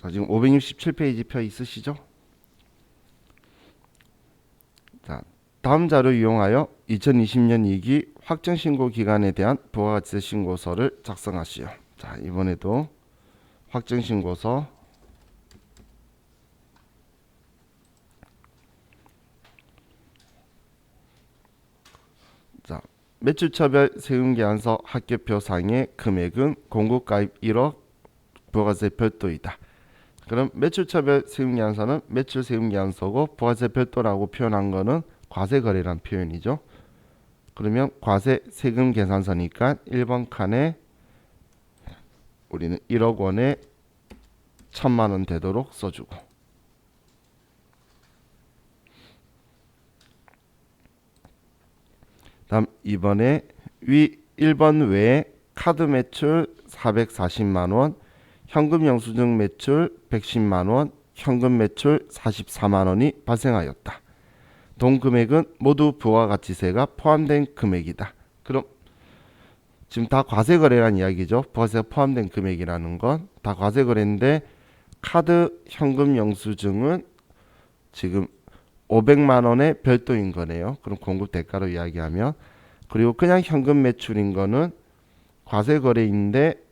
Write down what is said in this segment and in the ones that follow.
자, 지금 567페이지 펴 있으시죠? 자, 다음 자료 이용하여 2020년 2기 확정신고 기간에 대한 부가가치세 신고서를 작성하시오. 자, 이번에도 확정신고서. 자, 매출처별 세금계산서 합계표상의 금액은 공급가입 1억 부가세 별도이다. 그럼 매출처별 세금계산서는 매출세금계산서고 부가세 별도라고 표현한 거는 과세거래란 표현이죠. 그러면 과세 세금 계산서니까 1번 칸에 우리는 1억 원에 1000만 원 되도록 써주고, 다음 2번에 위 1번 외에 카드 매출 440만 원, 현금 영수증 매출 110만 원, 현금 매출 44만 원이 발생하였다. 동 금액은 모두 부가가치세가 포함된 금액이다. 그럼 지금 다 과세거래란 이야기죠. 부가세가 포함된 금액이라는 건 다 과세거래인데, 카드 현금 영수증은 지금 500만 원의 별도인 거네요. 그럼 공급 대가로 이야기하면. 그리고 그냥 현금 매출인 거는 과세거래인데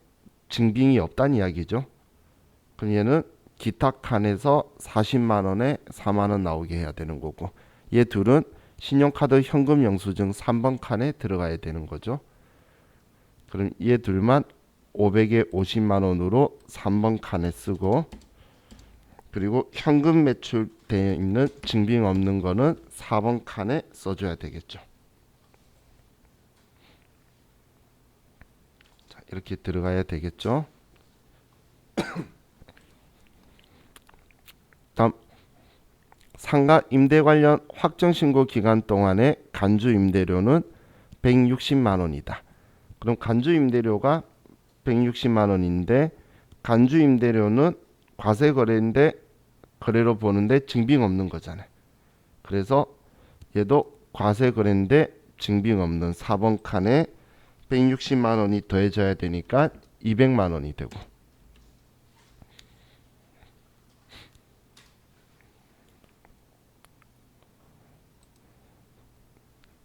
증빙이 없다는 이야기죠. 그럼 얘는 기타 칸에서 40만 원에 4만 원 나오게 해야 되는 거고, 얘 둘은 신용카드 현금 영수증 3번 칸에 들어가야 되는 거죠. 그럼 얘 둘만 500에 50만 원으로 3번 칸에 쓰고, 그리고 현금 매출되어 있는 증빙 없는 거는 4번 칸에 써줘야 되겠죠. 자, 이렇게 들어가야 되겠죠. 다음, 상가 임대 관련 확정신고 기간 동안의 간주 임대료는 160만 원이다. 그럼 간주 임대료가 160만 원인데, 간주 임대료는 과세 거래인데 거래로 보는데 증빙 없는 거잖아요. 그래서 얘도 과세 거래인데 증빙 없는 4번 칸에 160만 원이 더해져야 되니까 200만 원이 되고,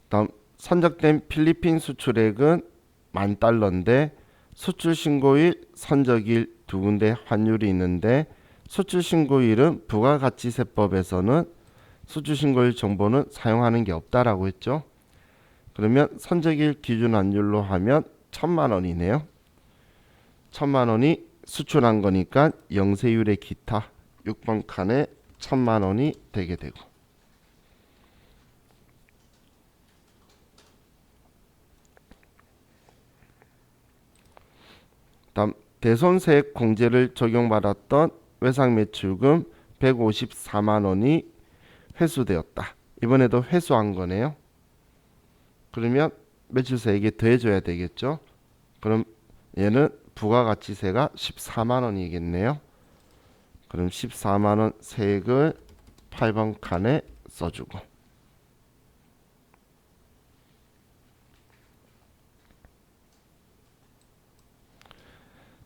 다음 선적된 필리핀 수출액은 10,000달러인데 수출 신고일, 선적일 두 군데 환율이 있는데, 수출 신고일은 부가가치세법에서는 수출 신고일 정보는 사용하는 게 없다라고 했죠. 그러면 선적일 기준 환율로 하면 1000만 원이네요. 1000만 원이 수출한 거니까 영세율의 기타 6번 칸에 1000만 원이 되게 되고, 다음 대손세액 공제를 적용받았던 외상매출금 154만 원이 회수되었다. 이번에도 회수한 거네요. 그러면 매출세액에 더해줘야 되겠죠. 그럼 얘는 부가가치세가 14만 원이겠네요. 그럼 14만 원 세액을 8번 칸에 써주고,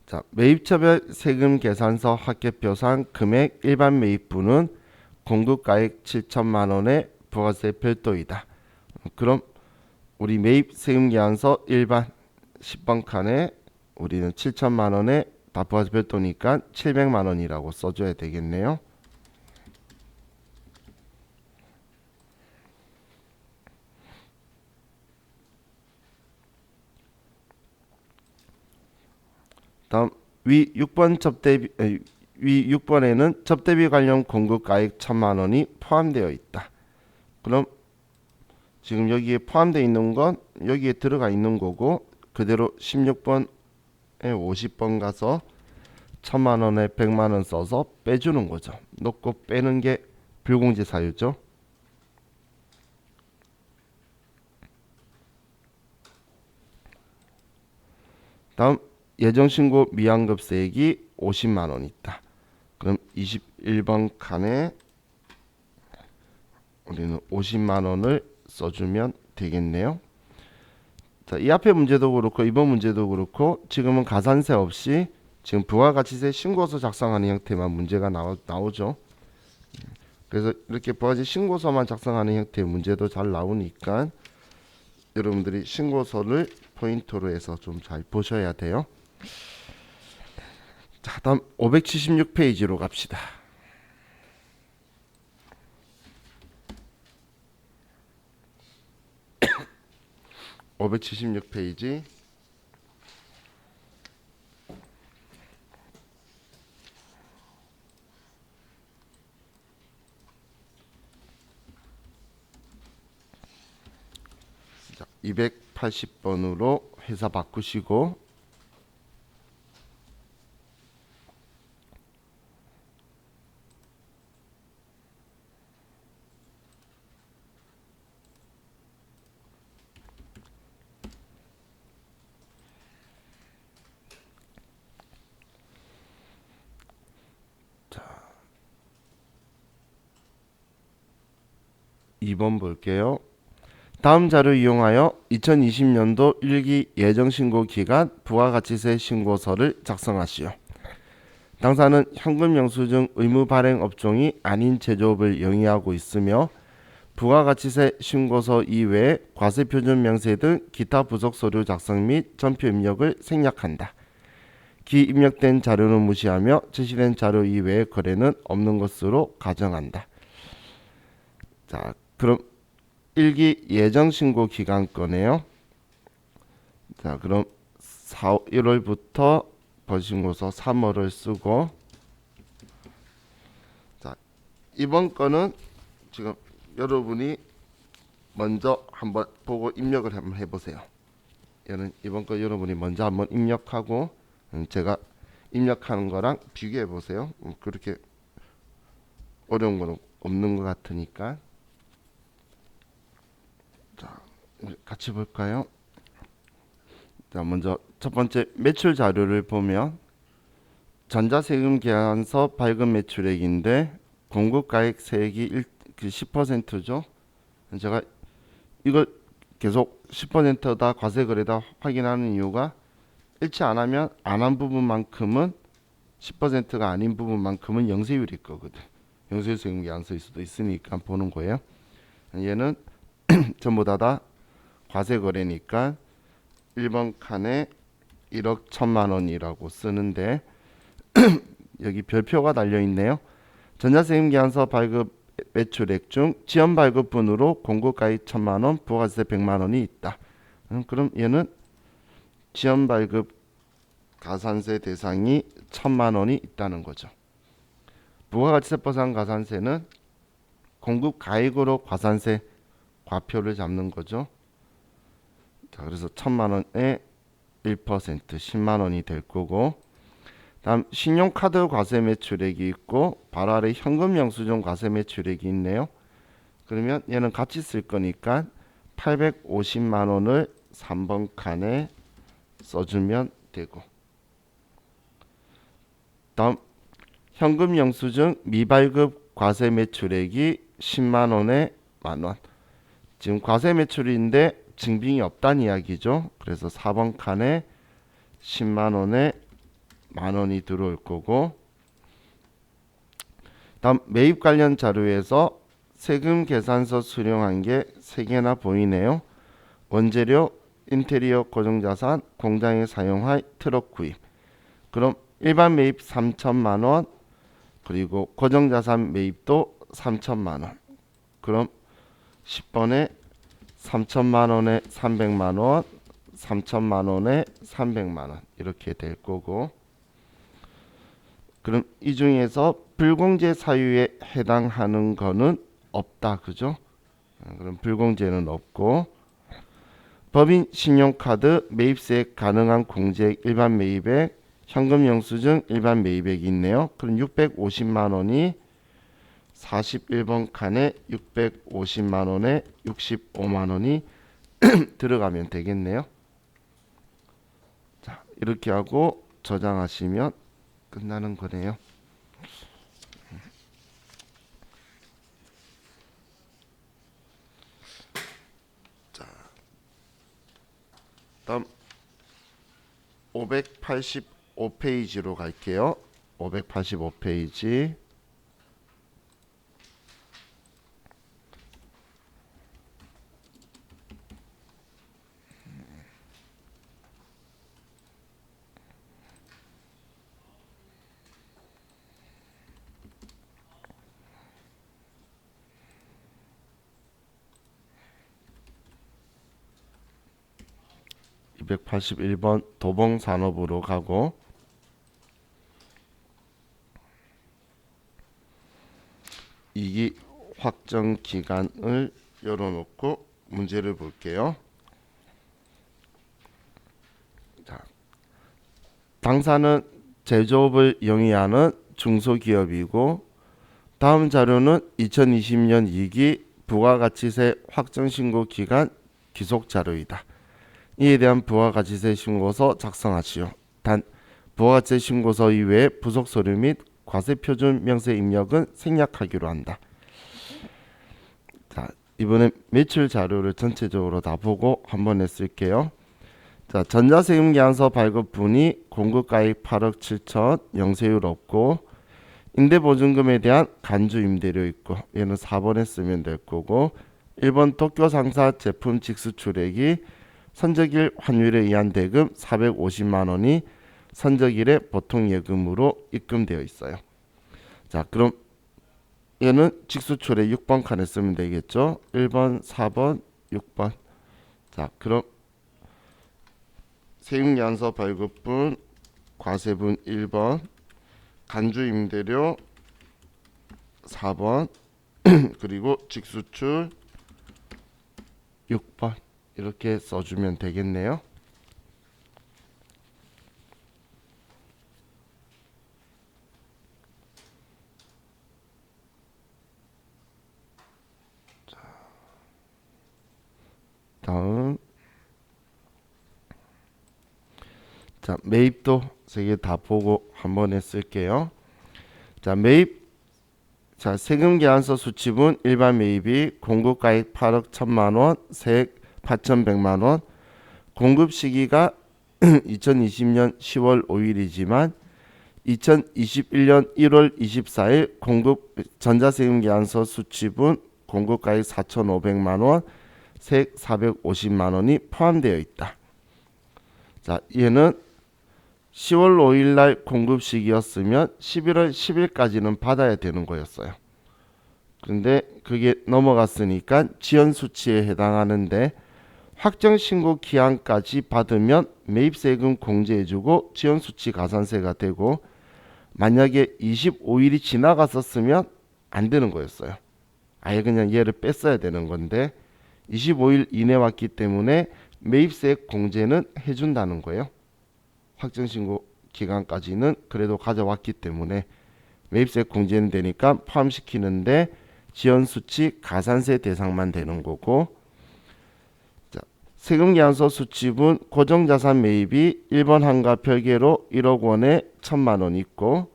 자, 매입처별 세금 계산서 합계표상 금액 일반 매입분은 공급가액 7천만 원의 부가세 별도이다. 그럼 우리 매입 세금 계산서 일반 10번 칸에 우리는 7천만 원에 다 부가세 별도니까 700만 원이라고 써줘야 되겠네요. 다음 위 6번 위 6번에는 접대비 관련 공급가액 1천만 원이 포함되어 있다. 그럼 지금 여기에 포함되어 있는 건 여기에 들어가 있는 거고, 그대로 16번에 50번 가서 1000만 원에 100만 원 써서 빼주는 거죠. 넣고 빼는 게 불공제 사유죠. 다음 예정신고 미환급세액이 50만 원 있다. 그럼 21번 칸에 우리는 50만 원을 써주면 되겠네요. 자, 이 앞에 문제도 그렇고 이번 문제도 그렇고 지금은 가산세 없이 지금 부가가치세 신고서 작성하는 형태만 문제가 나오죠. 그래서 이렇게 부가가치 신고서만 작성하는 형태의 문제도 잘 나오니까 여러분들이 신고서를 포인트로 해서 좀 잘 보셔야 돼요. 자, 다음 576페이지로 갑시다. 576페이지. 자, 280번으로 회사 바꾸시고 자, 2번 볼게요. 다음 자료 이용하여 2020년도 1기 예정신고 기간 부가가치세 신고서를 작성하시오. 당사는 현금 영수증 의무 발행 업종이 아닌 제조업을 영위하고 있으며 부가가치세 신고서 이외에 과세표준 명세 등 기타 부속 서류 작성 및 전표 입력을 생략한다. 기 입력된 자료는 무시하며 제시된 자료 이외의 거래는 없는 것으로 가정한다. 자, 그럼 1기 예정신고 기간 거네요. 자, 그럼 1월부터 벌신고서 3월을 쓰고, 자, 이번 거는 지금 여러분이 먼저 한번 보고 입력을 한번 해보세요. 이번 거 여러분이 먼저 한번 입력하고 제가 입력하는 거랑 비교해 보세요. 그렇게 어려운 건 없는 것 같으니까. 자, 같이 볼까요? 자, 먼저 첫 번째 매출 자료를 보면 전자세금 계산서 발급 매출액인데 공급가액 세액이 10%죠. 제가 이걸 계속 10%다 과세거래다 확인하는 이유가 일치 안 하면 안 한 부분만큼은 10%가 아닌 부분만큼은 영세율일 거거든. 영세율 세금이 안 써있을 수도 있으니까 보는 거예요. 얘는 전부 다 과세거래니까 1번 칸에 1억 1천만 원이라고 쓰는데 여기 별표가 달려 있네요. 전자세금 계산서 발급 매출액 중 지연 발급분으로 공급가액 1천만 원, 부가세 100만 원이 있다. 그럼 얘는 지연 발급 가산세 대상이 1천만 원이 있다는 거죠. 부가가치세법상 가산세는 공급가액으로 과산세 과표를 잡는 거죠. 자, 그래서 1천만 원에 1% 10만 원이 될 거고, 다음 신용카드 과세 매출액이 있고 바로 아래 현금 영수증 과세 매출액이 있네요. 그러면 얘는 같이 쓸 거니까 850만 원을 3번 칸에 써주면 되고, 다음 현금 영수증 미발급 과세 매출액이 10만 원에 만원. 지금 과세 매출인데 증빙이 없다는 이야기죠. 그래서 4번 칸에 10만 원에 만원이 들어올 거고, 다음 매입 관련 자료에서 세금 계산서 수령한 게 3개나 보이네요. 원재료, 인테리어 고정자산, 공장에 사용할 트럭 구입. 그럼 일반 매입 3천만 원, 그리고 고정자산 매입도 3천만 원. 그럼 10번에 3천만 원에 300만 원, 3천만 원에 300만 원 이렇게 될 거고, 그럼 이 중에서 불공제 사유에 해당하는 거는 없다, 그죠? 그럼 불공제는 없고, 법인 신용카드 매입세액 가능한 공제액 일반 매입액, 현금 영수증 일반 매입액이 있네요. 그럼 650만 원이 41번 칸에 650만 원에 65만 원이 들어가면 되겠네요. 자, 이렇게 하고 저장하시면 끝나는 거네요. 자, 다음 580 5페이지로 갈게요. 585페이지. (281번) 도봉산업으로 가고, 이기 확정 기간을 열어놓고 문제를 볼게요. 자, 당사는 제조업을 영위하는 중소기업이고, 다음 자료는 2020년 2기 부가가치세 확정신고 기간 기속 자료이다. 이에 대한 부가가치세 신고서 작성하시오. 단 부가가치세 신고서 이외에 부속 서류 및 과세표준 명세 입력은 생략하기로 한다. 자, 이번엔 매출 자료를 전체적으로 다 보고 한 번에 쓸게요. 자, 전자세금계산서 발급분이 공급가액 8억 7천, 영세율 없고, 임대보증금에 대한 간주임대료 있고, 얘는 4번에 쓰면 될 거고, 1번 도쿄상사 제품 직수출액이 선적일 환율에 의한 대금 450만원이 선적일의 보통예금으로 입금되어 있어요. 자, 그럼 얘는 직수출액 6번 칸에 쓰면 되겠죠. 1번, 4번, 6번. 자, 그럼 세금계산서 발급분, 과세분 1번, 간주임대료 4번, 그리고 직수출 6번 이렇게 써주면 되겠네요. 다음, 자, 매입도 3개 다 보고 한 번에 쓸게요. 자, 매입, 자, 세금계산서 수치분 일반 매입이 공급가액 8억 1천만원, 세액 8,100만원, 공급 시기가 2020년 10월 5일이지만 2021년 1월 24일 공급 전자세금계산서 수치분 공급가액 4,500만원, 세액 450만원이 포함되어 있다. 자, 얘는 10월 5일 날 공급 시기였으면 11월 10일까지는 받아야 되는 거였어요. 근데 그게 넘어갔으니까 지연 수치에 해당하는데, 확정 신고 기한까지 받으면 매입세금 공제해주고 지연 수치 가산세가 되고, 만약에 25일이 지나갔었으면 안 되는 거였어요. 아예 그냥 얘를 뺐어야 되는 건데 25일 이내 왔기 때문에 매입세 공제는 해준다는 거예요. 확정신고 기간까지는 그래도 가져왔기 때문에 매입세 공제는 되니까 포함시키는데 지연수치 가산세 대상만 되는 거고, 자, 세금계산서 수치분 고정자산 매입이 1번 항과 별개로 1억 원에 1천만원 있고,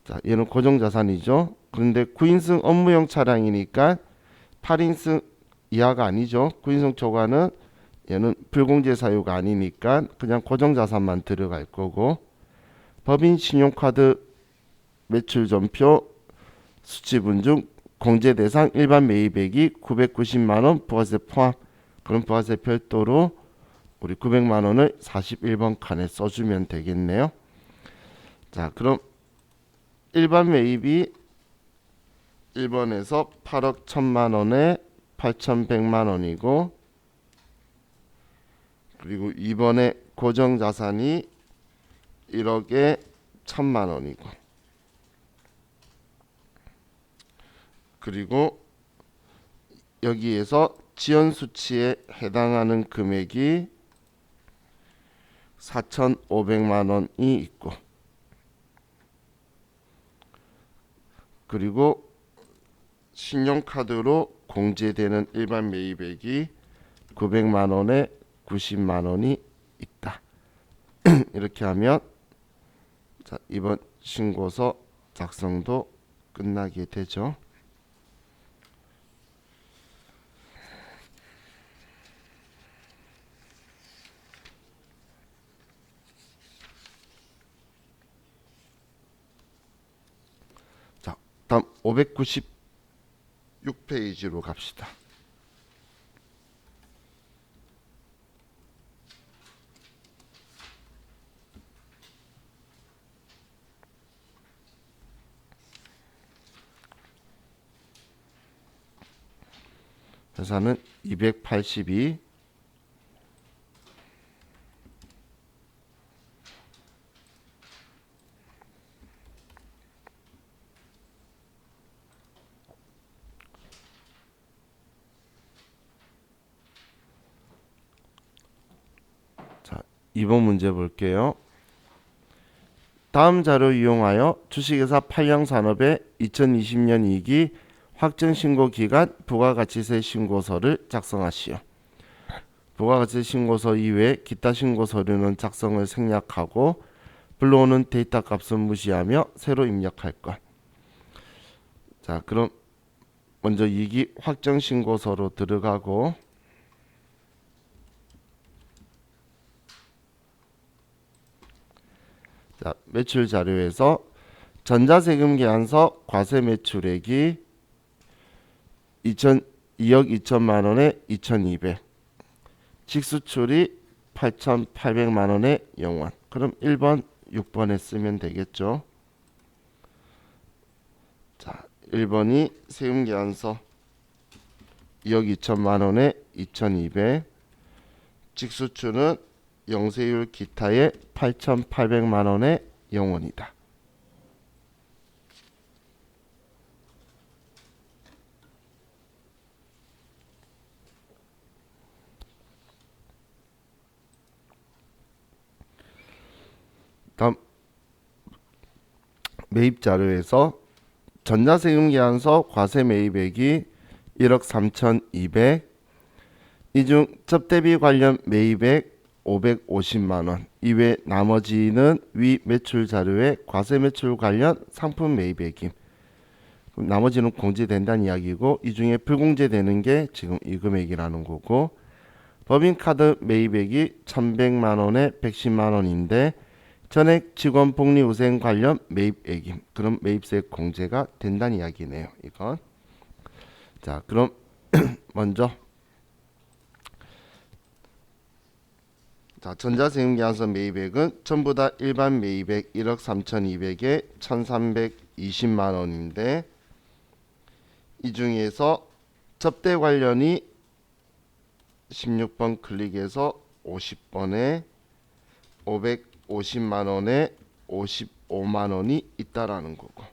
자, 얘는 고정자산이죠. 그런데 9인승 업무용 차량이니까 8인승 이하가 아니죠. 9인승 초과는 얘는 불공제 사유가 아니니까 그냥 고정자산만 들어갈 거고, 법인 신용카드 매출전표 수치분 중 공제 대상 일반 매입액이 990만원 부가세 포함. 그럼 부가세 별도로 우리 900만원을 41번 칸에 써주면 되겠네요. 자, 그럼 일반 매입이 1번에서 8억 1천만원에 8,100만원이고, 그리고 2번에 고정자산이 1억에 1천만원이고, 그리고 여기에서 지연수치에 해당하는 금액이 4,500만원이 있고, 그리고 신용카드로 공제되는 일반 매입액이 900만원에 90만원이 있다. 이렇게 하면, 자, 이번 신고서 작성도 끝나게 되죠. 596페이지로 갑시다. 회사는 282. 자, 2번 문제 볼게요. 다음 자료 이용하여 주식회사 팔령산업의 2020년 2기 확정신고 기간 부가가치세 신고서를 작성하시오. 부가가치세 신고서 이외에 기타 신고 서류는 작성을 생략하고 불러오는 데이터 값은 무시하며 새로 입력할 것. 자, 그럼 먼저 2기 확정신고서로 들어가고 자, 매출 자료에서 전자세금 계산서 과세 매출액이 2억 2천만 원에 2,200. 직수출이 8,800만 원에 0원. 그럼 1번, 6번에 쓰면 되겠죠. 자, 1번이 세금 계산서 2억 2천만 원에 2,200. 직수출은 영세율 기타에 8,800만 원에 0원이다. 다음 매입 자료에서 전자세금 계산서 과세 매입액이 1억 3,200. 이 중 접대비 관련 매입액 550만 원 이외 나머지는 위 매출 자료에 과세 매출 관련 상품 매입액임. 그럼 나머지는 공제된다는 이야기고 이 중에 불공제되는 게 지금 이 금액이라는 거고 법인카드 매입액이 1,100만 원에 110만 원인데 전액 직원 복리후생 관련 매입액임. 그럼 매입세 공제가 된다는 이야기네요. 이건. 자, 그럼 먼저 자, 전자세금 계산서 매입액은 전부 다 일반 매입액 1억 3,200에 1,320만 원인데 이 중에서 접대 관련이 16번 클릭해서 50번에 550만 원에 55만 원이 있다라는 거고.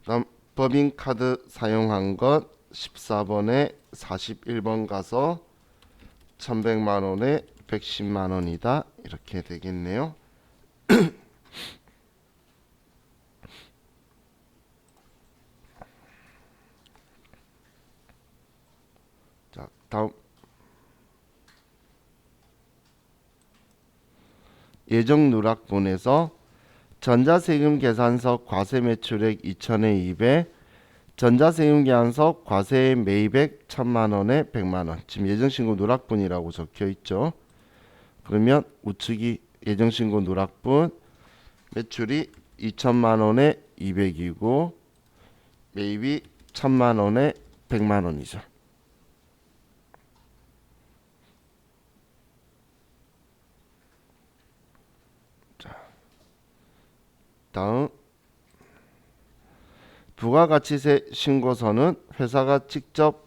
다음 법인카드 사용한 것 14번에 41번 가서 1,100만 원에 110만 원이다. 이렇게 되겠네요. 자, 다음 예정 누락분에서 전자세금 계산서 과세 매출액 2천에 200, 전자세금 계산서 과세 매입액 1,000만 원에 100만 원. 지금 예정신고 누락분이라고 적혀 있죠. 그러면 우측이 예정신고 누락분 매출이 2천만 원에 200이고 매입이 1,000만 원에 100만 원이죠. 자, 다음 부가가치세 신고서는 회사가 직접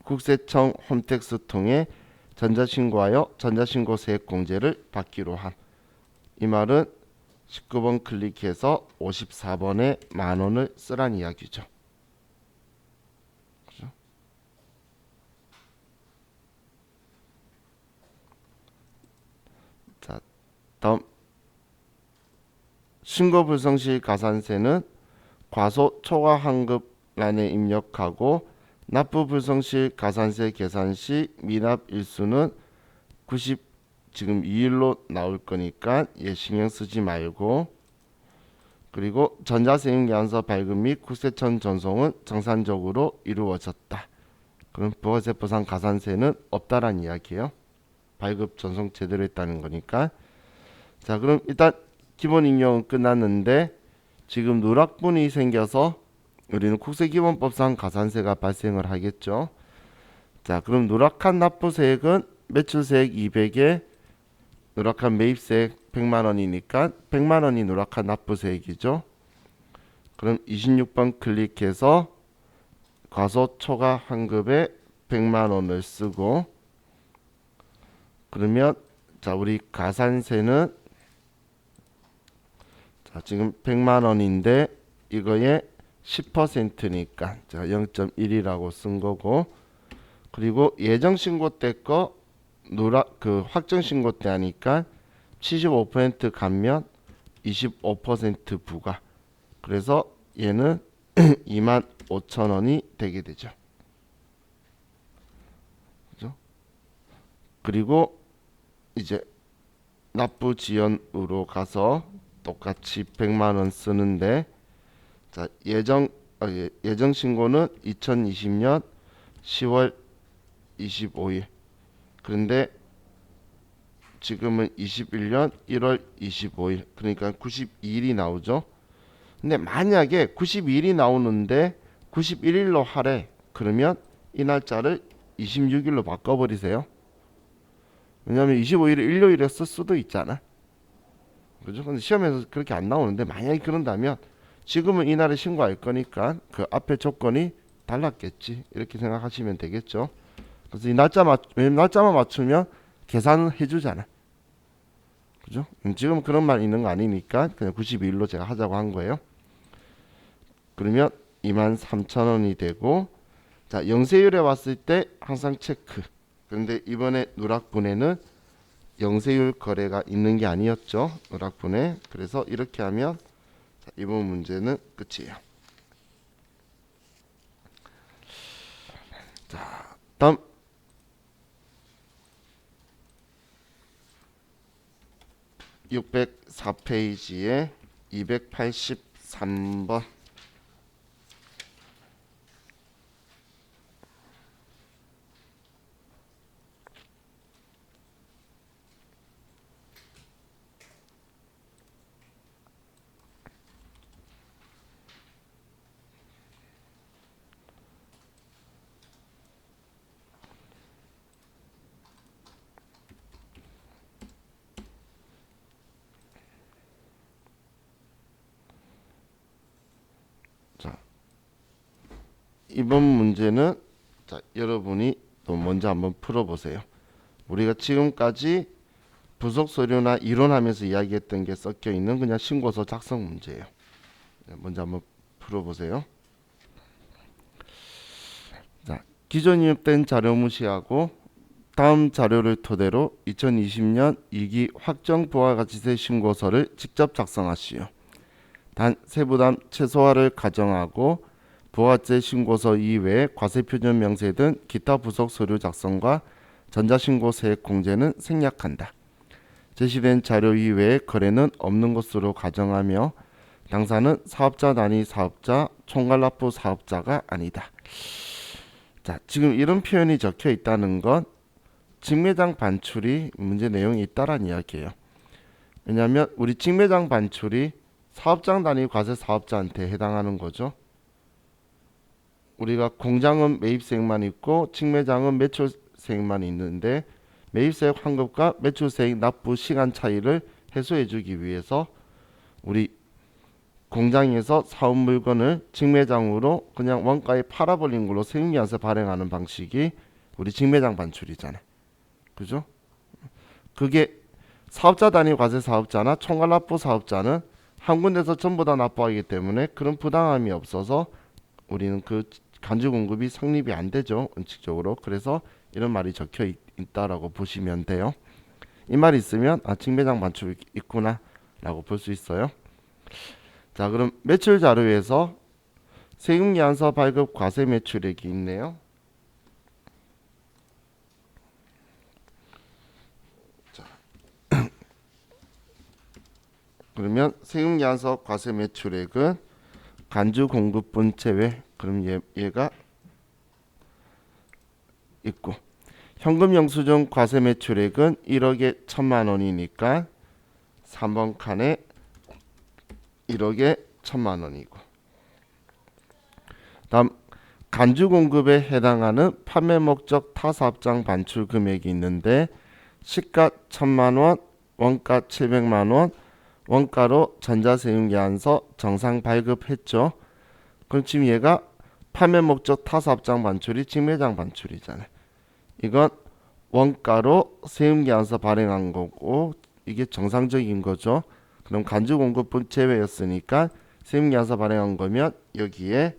국세청 홈택스 통해 전자신고하여 전자신고세액 공제를 받기로 함. 이 말은 19번 클릭해서 54번에 만 원을 쓰란 이야기죠. 그죠? 자, 다음 신고 불성실 가산세는 과소 초과 환급란에 입력하고 납부 불성실 가산세 계산 시 미납 일수는 90 지금 2일로 나올 거니까 신경 쓰지 말고 그리고 전자세금 계산서 발급 및 국세청 전송은 정상적으로 이루어졌다. 그럼 부가세 보상 가산세는 없다란 이야기예요. 발급 전송 제대로 했다는 거니까. 자, 그럼 일단 기본 임용은 끝났는데 지금 누락분이 생겨서 우리는 국세기본법상 가산세가 발생을 하겠죠. 자, 그럼 누락한 납부세액은 매출세액 200에 누락한 매입세액 100만 원이니까 100만 원이 누락한 납부세액이죠. 그럼 26번 클릭해서 과소초과 환급에 100만 원을 쓰고, 그러면 자, 우리 가산세는 자, 지금 100만 원인데 이거에 10%니까 제가 0.1이라고 쓴 거고, 그리고 예정 신고 때 거 누락 확정 신고 때 하니까 75% 감면 25% 부과. 그래서 얘는 25,000원이 되게 되죠. 그죠? 그리고 이제 납부 지연으로 가서 똑같이 100만 원 쓰는데, 자, 예정 신고는 2020년 10월 25일. 그런데 지금은 21년 1월 25일. 그러니까 92일이 나오죠. 근데 만약에 92일이 나오는데 91일로 하래. 그러면 이 날짜를 26일로 바꿔버리세요. 왜냐하면 25일을 일요일에 쓸 수도 있잖아. 그죠? 근데 시험에서 그렇게 안 나오는데 만약에 그런다면 지금은 이날에 신고할 거니까 그 앞에 조건이 달랐겠지. 이렇게 생각하시면 되겠죠. 그래서 이 날짜만 맞추면 계산은 해주잖아. 그죠? 지금 그런 말 있는 거 아니니까 그냥 92일로 제가 하자고 한 거예요. 그러면 23,000원이 되고, 자, 영세율에 왔을 때 항상 체크. 그런데 이번에 누락분에는 영세율 거래가 있는 게 아니었죠. 누락분에. 그래서 이렇게 하면 자, 이번 문제는 끝이에요. 자, 다음 604페이지에 283번. 자, 이번 문제는 자, 여러분이 또 먼저 한번 풀어보세요. 우리가 지금까지 부속 서류나 이론하면서 이야기했던 게 섞여 있는 그냥 신고서 작성 문제예요. 먼저 한번 풀어보세요. 자, 기존 입력된 자료 무시하고 다음 자료를 토대로 2020년 2기 확정 부가가치세 신고서를 직접 작성하시오. 단 세부담 최소화를 가정하고 부가가치세 신고서 이외에 과세표준 명세 등 기타 부속 서류 작성과 전자신고세액 공제는 생략한다. 제시된 자료 이외에 거래는 없는 것으로 가정하며 당사는 사업자 단위 사업자, 총괄납부 사업자가 아니다. 자, 지금 이런 표현이 적혀 있다는 건 직매장 반출이 문제 내용이 있다라는 이야기예요. 왜냐하면 우리 직매장 반출이 사업장 단위 과세 사업자한테 해당하는 거죠. 우리가 공장은 매입세액만 있고 직매장은 매출세액만 있는데 매입세액 환급과 매출세액 납부 시간 차이를 해소해주기 위해서 우리 공장에서 사온 물건을 직매장으로 그냥 원가에 팔아버린 걸로 세금계산서 발행하는 방식이 우리 직매장 반출이잖아요. 그죠? 그게 사업자 단위 과세 사업자나 총괄납부 사업자는 한 군데서 전부 다 납부하기 때문에 그런 부당함이 없어서 우리는 그 간주 공급이 성립이 안 되죠. 원칙적으로. 그래서 이런 말이 적혀 있다라고 보시면 돼요. 이 말이 있으면 아, 직매장 반출이 있구나 라고 볼 수 있어요. 자, 그럼 매출 자료에서 세금계산서 발급 과세 매출액이 있네요. 자, 그러면 세금계산서 과세 매출액은 간주 공급분 제외. 그럼 얘가 있고, 현금 영수증 과세 매출액은 1억에 1,000만 원이니까 3번 칸에 1억에 1,000만 원이고. 다음 간주 공급에 해당하는 판매 목적 타사업장 반출 금액이 있는데 시가 1,000만 원, 원가 700만 원, 원가로 전자세금계산서 정상 발급했죠. 그럼 지금 얘가 판매 목적 타사업장 반출이 직매장 반출이잖아요. 이건 원가로 세금계산서 발행한 거고 이게 정상적인 거죠. 그럼 간주 공급분 제외였으니까 세금계산서 발행한 거면 여기에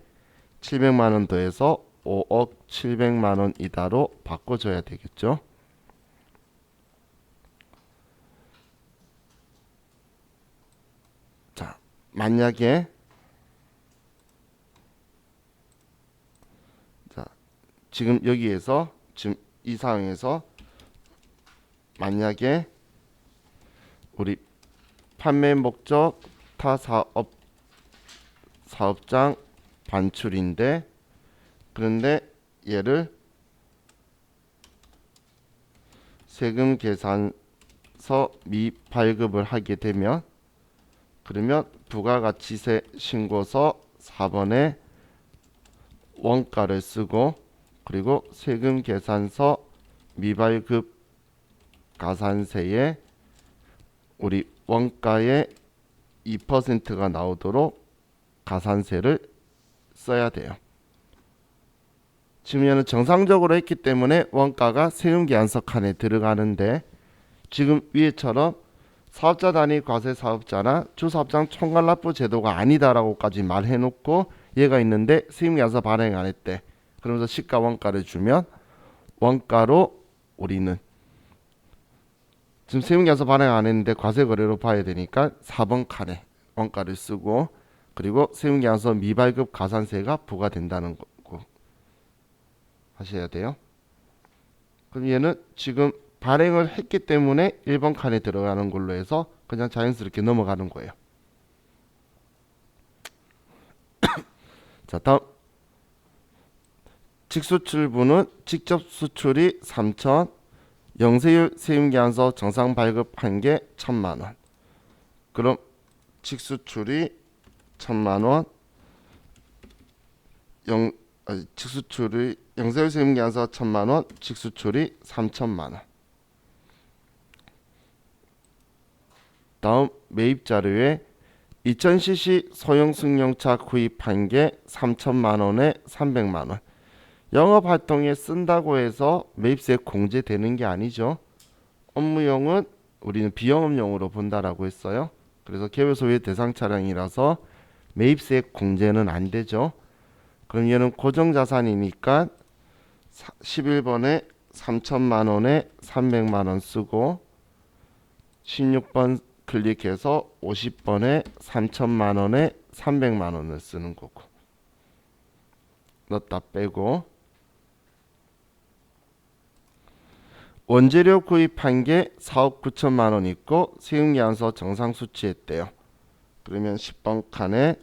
700만 원 더해서 5억 700만 원 이다로 바꿔줘야 되겠죠. 자, 만약에 지금 여기에서 지금 이 상황에서 만약에 우리 판매 목적 타 사업장 반출인데 그런데 얘를 세금 계산서 미발급을 하게 되면 그러면 부가가치세 신고서 4번에 원가를 쓰고 그리고 세금 계산서 미발급 가산세에 우리 원가의 2%가 나오도록 가산세를 써야 돼요. 지금 얘는 정상적으로 했기 때문에 원가가 세금계산서 칸에 들어가는데 지금 위에처럼 사업자 단위 과세 사업자나 주사업장 총괄납부 제도가 아니다라고까지 말해놓고 얘가 있는데 세금계산서 발행 안 했대. 그러면서 시가 원가를 주면 원가로 우리는 지금 세금계산서 발행 안 했는데 과세거래로 봐야 되니까 4번 칸에 원가를 쓰고 그리고 세금계산서 미발급 가산세가 부과된다는 거고 하셔야 돼요. 그럼 얘는 지금 발행을 했기 때문에 1번 칸에 들어가는 걸로 해서 그냥 자연스럽게 넘어가는 거예요. 자, 다음 직수출분은 직접 수출이 3천, 영세율 세금계산서 정상 발급한 게 1,000만 원. 그럼 직수출이 1,000만 원, 직수출이 영세율 세금계산서 1,000만 원, 직수출이 3,000만 원. 다음 매입 자료에 2000cc 소형 승용차 구입한 게 3,000만 원에 300만 원. 영업활동에 쓴다고 해서 매입세 공제되는 게 아니죠. 업무용은 우리는 비영업용으로 본다라고 했어요. 그래서 개별소유의 대상 차량이라서 매입세 공제는 안 되죠. 그럼 얘는 고정자산이니까 11번에 3,000만 원에 300만 원 쓰고 16번 클릭해서 50번에 3,000만 원에 300만 원을 쓰는 거고 넣었다 빼고 원재료 구입한 게 4억 9천만 원 있고 세금계산서 정상 수취했대요. 그러면 10번 칸에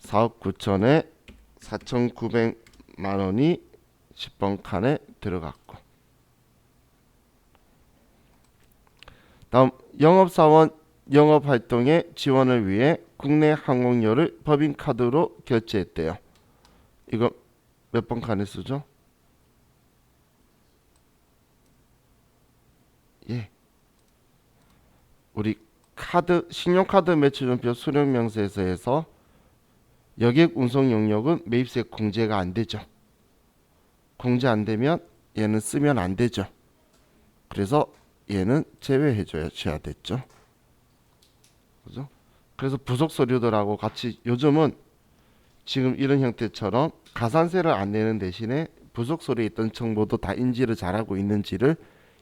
4억 9천에 4,900만 원이 10번 칸에 들어갔고 다음 영업사원 영업활동의 지원을 위해 국내 항공료를 법인카드로 결제했대요. 이거 몇 번 칸에 쓰죠? 예, 우리 카드 신용카드 매출전표 수령명세에서 해서 여객 운송 용역은 매입세 공제가 안 되죠. 공제 안 되면 얘는 쓰면 안 되죠. 그래서 얘는 제외해 줘야 됐죠. 그죠? 그래서 부속 서류들하고 같이 요즘은 지금 이런 형태처럼 가산세를 안 내는 대신에 부속 서류에 있던 정보도 다 인지를 잘하고 있는지를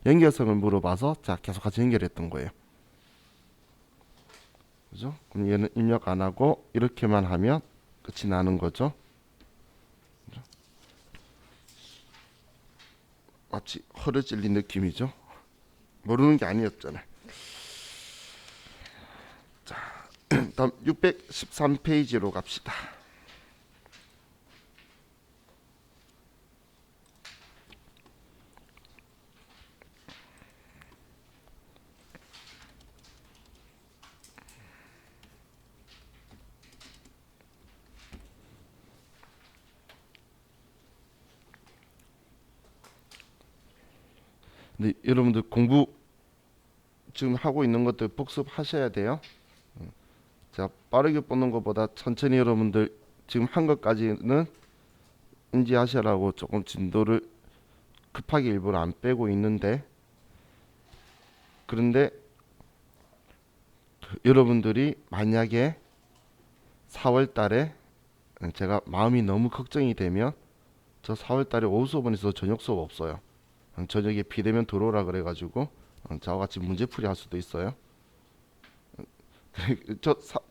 연결성을 물어봐서 자 계속 같이 연결했던 거예요. 그죠? 그럼 얘는 입력 안 하고 이렇게만 하면 끝이 나는 거죠. 그죠? 마치 허를 찔린 느낌이죠. 모르는 게 아니었잖아요. 자, 다음 613페이지로 갑시다. 근데 여러분들 공부 지금 하고 있는 것들 복습하셔야 돼요. 제가 빠르게 보는 것보다 천천히 여러분들 지금 한 것까지는 인지하시라고 조금 진도를 급하게 일부러 안 빼고 있는데, 그런데 여러분들이 만약에 4월 달에 제가 마음이 너무 걱정이 되면 저 4월 달에 오후 수업은 있어서 저녁 수업 없어요. 저녁에 비대면 들어오라 그래가지고 저와 같이 문제풀이 할 수도 있어요.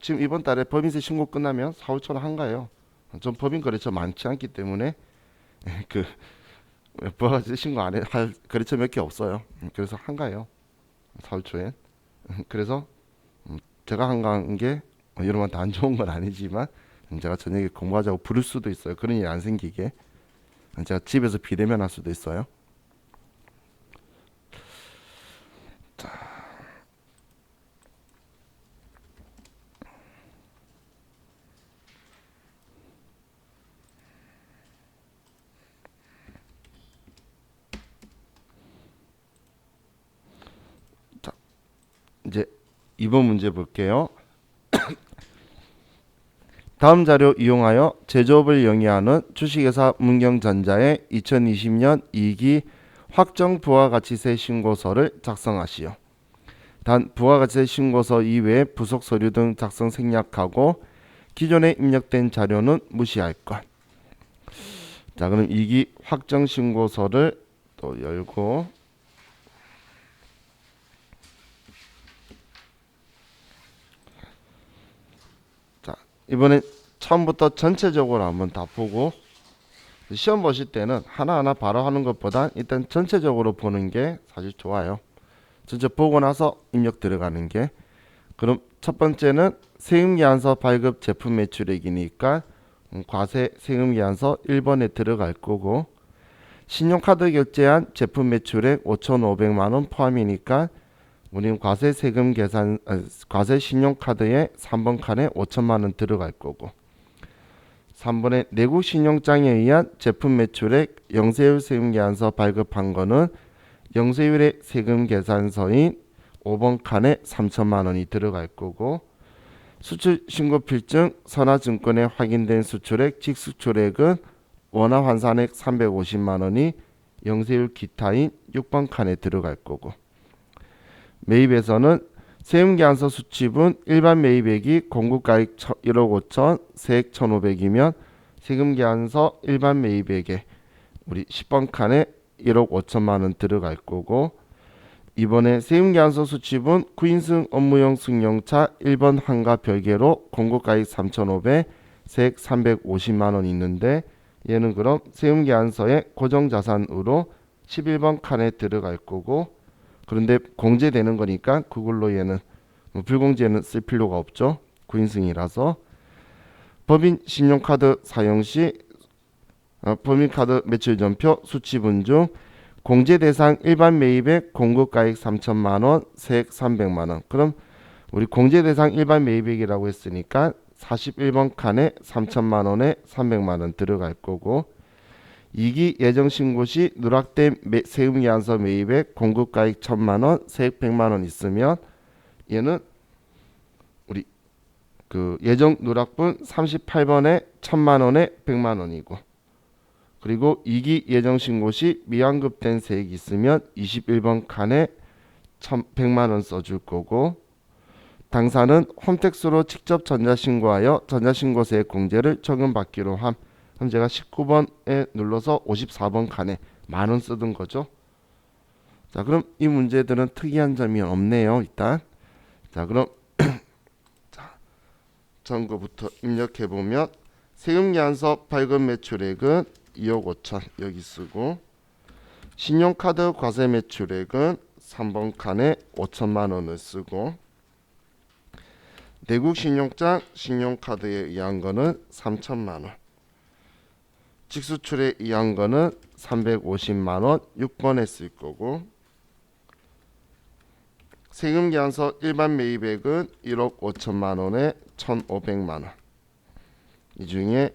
지금 이번 달에 법인세 신고 끝나면 4월 초는 한가해요. 전 법인 거래처 많지 않기 때문에 그 부가가치 신고 안 할 거래처 몇 개 없어요. 그래서 한가해요. 4월 초엔. 그래서 제가 한가한 게 여러분한테 안 좋은 건 아니지만 제가 저녁에 공부하자고 부를 수도 있어요. 그런 일이 안 생기게. 제가 집에서 비대면 할 수도 있어요. 자, 이제 2번 문제 볼게요. 다음 자료 이용하여 제조업을 영위하는 주식회사 문경전자의 2020년 2기 확정 부가가치세 신고서를 작성하시오. 단 부가가치세 신고서 이외에 부속 서류 등 작성 생략하고 기존에 입력된 자료는 무시할 것. 자, 그럼 2기 확정 신고서를 또 열고, 자, 이번엔 처음부터 전체적으로 한번 다 보고, 시험 보실 때는 하나하나 바로 하는 것보다 일단 전체적으로 보는 게 사실 좋아요. 전체 보고 나서 입력 들어가는 게. 그럼 첫 번째는 세금계산서 발급 제품 매출액이니까 과세 세금계산서 1번에 들어갈 거고, 신용카드 결제한 제품 매출액 5,500만원 포함이니까 우리는 과세 세금 계산 과세 신용카드에 3번 칸에 5천만원 들어갈 거고, 3번에 내국 신용장에 의한 제품 매출액 영세율 세금계산서 발급한 거는 영세율의 세금계산서인 5번 칸에 3천만원이 들어갈 거고, 수출신고필증 선화증권에 확인된 수출액 직수출액은 원화환산액 350만원이 영세율 기타인 6번 칸에 들어갈 거고, 매입에서는 세금계산서 수취분 일반 매입액이 공급가액 1억 5천, 세액 1,500이면 세금계산서 일반 매입액에 우리 10번 칸에 1억 5천만원 들어갈 거고, 이번에 세금계산서 수취분 9인승 업무용 승용차 1번 한가 별개로 공급가액 3,500, 세액 350만원 있는데, 얘는 그럼 세금계산서의 고정자산으로 11번 칸에 들어갈 거고, 그런데 공제되는 거니까 그걸로 얘는 불공제는 쓸 필요가 없죠. 9인승이라서. 법인 신용카드 사용 시 법인카드 매출전표 수취분 중 공제 대상 일반 매입액 공급가액 3천만원, 세액 300만원. 그럼 우리 공제 대상 일반 매입액이라고 했으니까 41번 칸에 3천만원에 300만원 들어갈 거고, 2기 예정신고 시 누락된 세금계산서 매입액 공급가액 1,000만원, 세액 100만원 있으면 얘는 우리 그 예정 누락분 38번에 1,000만원에 100만원이고, 그리고 2기 예정신고 시 미환급된 세액이 있으면 21번 칸에 1,100만원 써줄 거고, 당사는 홈택스로 직접 전자신고하여 전자신고세액 공제를 적용받기로 함. 그럼 제가 19번에 눌러서 54번 칸에 만원 쓰던 거죠. 자, 그럼 이 문제들은 특이한 점이 없네요. 일단 자, 그럼 자, 전거부터 입력해 보면 세금계산서 발급 매출액은 2억 5천 여기 쓰고, 신용카드 과세 매출액은 3번 칸에 5천만원을 쓰고, 내국 신용장 신용카드에 의한 거는 3천만원, 직수출에 의한 거는 350만원 6번에 쓸 거고, 세금계산서 일반 매입액은 1억 5천만원에 1,500만원, 이 중에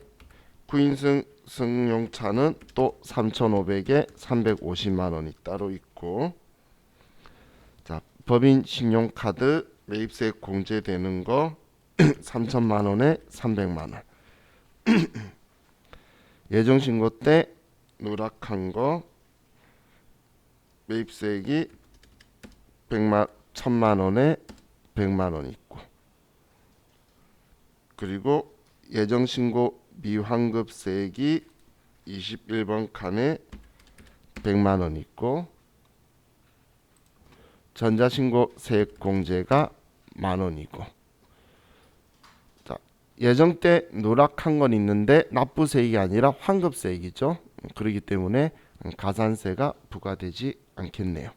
9인승 승용차는 또 3,500에 350만원이 따로 있고, 있고, 자, 법인 신용카드 매입세액 공제되는 거 3천만 원에 300만 원. 예정 신고 때 누락한 거 매입세액이 1,000만 원에 100만 원 있고, 그리고 예정 신고 미환급세액이 21번 칸에 100만 원 있고, 전자신고 세액 공제가 만 원이고, 자, 예정 때 누락한 건 있는데 납부세액이 아니라 환급세액이죠. 그렇기 때문에 가산세가 부과되지 않겠네요.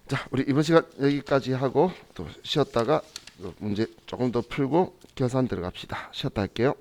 자, 우리 이번 시간 여기까지 하고 또 쉬었다가 문제 조금 더 풀고 계산 들어갑시다. 쉬었다 할게요.